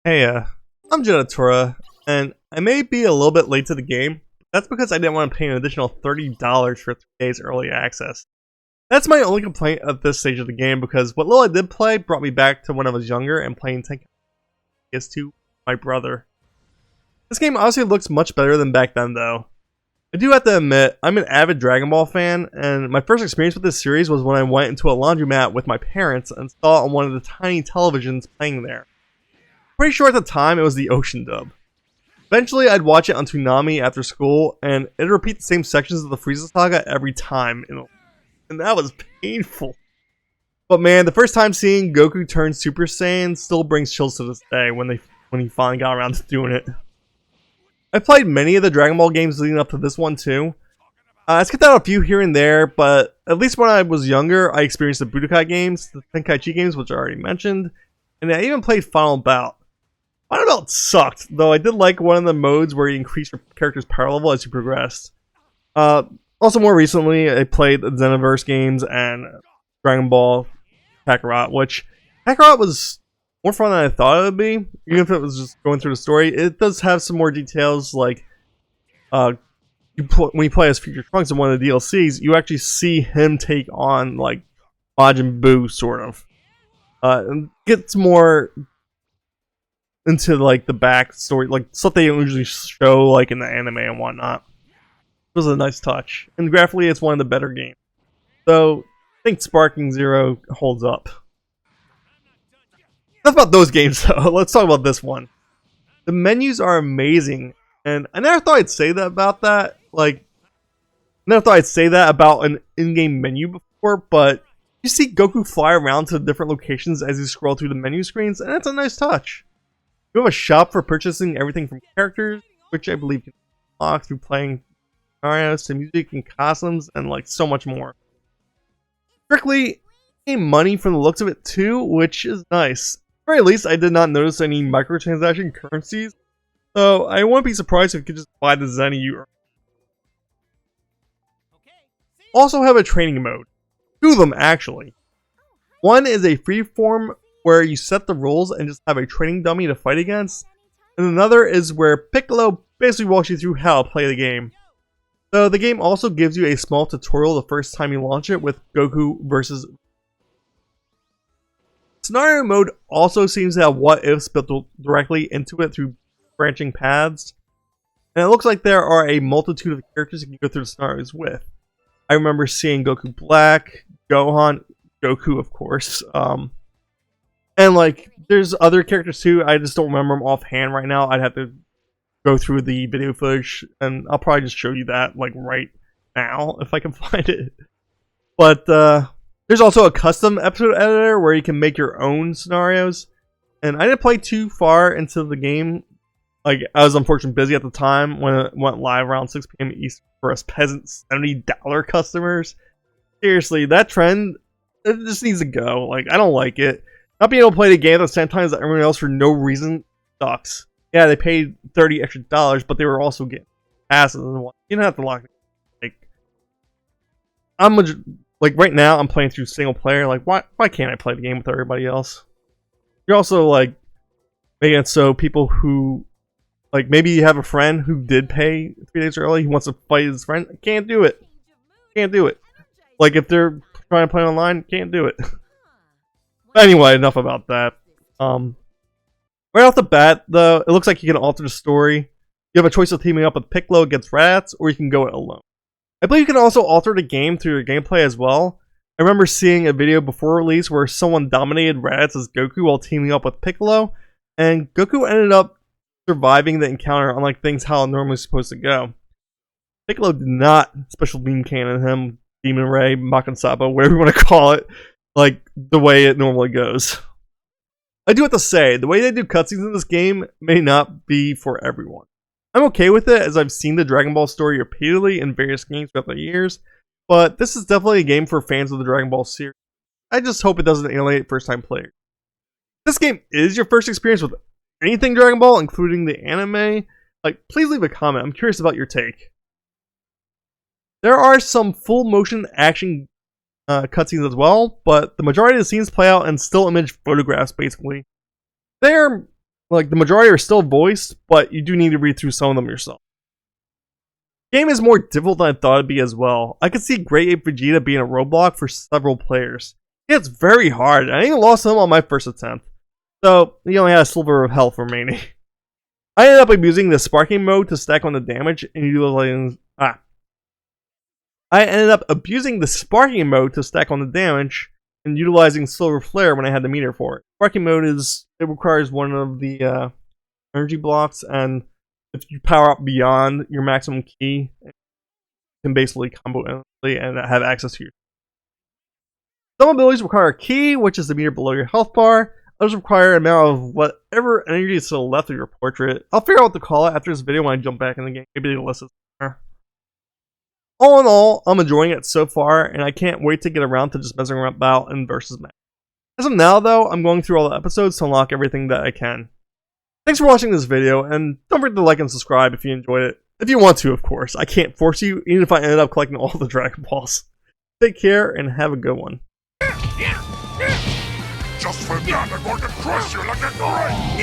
Hey, I'm Genatura, and I may be a little bit late to the game. That's because I didn't want to pay an additional $30 for 3 days early access. That's my only complaint at this stage of the game, because what little I did play brought me back to when I was younger and playing Tekken PS2 with my brother. This game honestly looks much better than back then, though. I do have to admit, I'm an avid Dragon Ball fan, and my first experience with this series was when I went into a laundromat with my parents and saw it on one of the tiny televisions playing there. Pretty sure at the time it was the Ocean dub. Eventually I'd watch it on Toonami after school, and it'd repeat the same sections of the Frieza saga every time, and that was painful. But man, the first time seeing Goku turn Super Saiyan still brings chills to this day when he finally got around to doing it. I played many of the Dragon Ball games leading up to this one too. I skipped out a few here and there, but at least when I was younger, I experienced the Budokai games, the Tenkaichi games, which I already mentioned, and I even played Final Bout. Final Bout sucked, though I did like one of the modes where you increase your character's power level as you progressed. Also more recently, I played the Xenoverse games and Dragon Ball Kakarot, which Kakarot was more fun than I thought it would be, even if it was just going through the story. It does have some more details, like when you play as Future Trunks in one of the DLCs, you actually see him take on like Majin Buu, sort of. And gets more into like the backstory, like stuff they usually show like in the anime and whatnot. It was a nice touch, and graphically it's one of the better games. So I think Sparking Zero holds up. Enough about those games though. Let's talk about this one. The menus are amazing, and I never thought I'd say that about that. Like, never thought I'd say that about an in-game menu before, but you see Goku fly around to different locations as you scroll through the menu screens, and it's a nice touch. You have a shop for purchasing everything from characters, which I believe you can unlock through playing scenarios, to music and costumes, and like so much more. Strictly, getting money from the looks of it too, which is nice. At the very least, I did not notice any microtransaction currencies, so I wouldn't be surprised if you could just buy the Zenny you earn. Also have a training mode. 2 of them actually. One is a freeform where you set the rules and just have a training dummy to fight against, and another is where Piccolo basically walks you through how to play the game. So the game also gives you a small tutorial the first time you launch it with Goku versus. Scenario mode also seems to have what ifs built directly into it through branching paths, and it looks like there are a multitude of characters you can go through the scenarios with. I remember seeing Goku Black, Gohan, Goku of course, and like, there's other characters too. I just don't remember them offhand right now. I'd have to go through the video footage, and I'll probably just show you that like right now if I can find it. But there's also a custom episode editor where you can make your own scenarios. And I didn't play too far into the game. Like, I was unfortunately busy at the time when it went live around 6 p.m. Eastern for us peasant $70 customers. Seriously, that trend, it just needs to go. Like, I don't like it. Not being able to play the game at the same time as everyone else for no reason sucks. Yeah, they paid $30 extra, but they were also getting passes and what. You don't have to lock it. Like, right now I'm playing through single player. Like, why can't I play the game with everybody else? You're also like making it so people who, like, maybe you have a friend who did pay 3 days early, he wants to fight his friend, can't do it. Can't do it. Like, if they're trying to play online, can't do it. Anyway, enough about that. Right off the bat, though, it looks like you can alter the story. You have a choice of teaming up with Piccolo against Raditz, or you can go it alone. I believe you can also alter the game through your gameplay as well. I remember seeing a video before release where someone dominated Raditz as Goku while teaming up with Piccolo, and Goku ended up surviving the encounter, unlike things how it normally supposed to go. Piccolo did not special beam cannon him, Demon Ray, Makan Sapa, whatever you want to call it, like the way it normally goes. I do have to say, the way they do cutscenes in this game may not be for everyone. I'm okay with it, as I've seen the Dragon Ball story repeatedly in various games throughout the years, but this is definitely a game for fans of the Dragon Ball series. I just hope it doesn't alienate first-time players. If this game is your first experience with anything Dragon Ball, including the anime, like, please leave a comment. I'm curious about your take. There are some full-motion action cutscenes as well, but the majority of the scenes play out in still image photographs, basically. They're Like, the majority are still voiced, but you do need to read through some of them yourself. The game is more difficult than I thought it'd be as well. I could see Great Ape Vegeta being a roadblock for several players. It's very hard. I even lost him on my first attempt. So, he only had a sliver of health remaining. I ended up abusing the sparking mode to stack on the damage and utilizing... I ended up abusing the sparking mode to stack on the damage and utilizing Silver Flare when I had the meter for it. Sparking mode it requires one of the energy blocks, and if you power up beyond your maximum key, you can basically combo endlessly and have access to your... Some abilities require a key, which is the meter below your health bar. Others require an amount of whatever energy is to the left of your portrait. I'll figure out what to call it after this video when I jump back in the game. Maybe the list is there. All in all, I'm enjoying it so far, and I can't wait to get around to just messing about in versus match. As of now, though, I'm going through all the episodes to unlock everything that I can. Thanks for watching this video, and don't forget to like and subscribe if you enjoyed it. If you want to, of course. I can't force you, even if I ended up collecting all the Dragon Balls. Take care, and have a good one. Just for that, I'm going to crush you like a grape!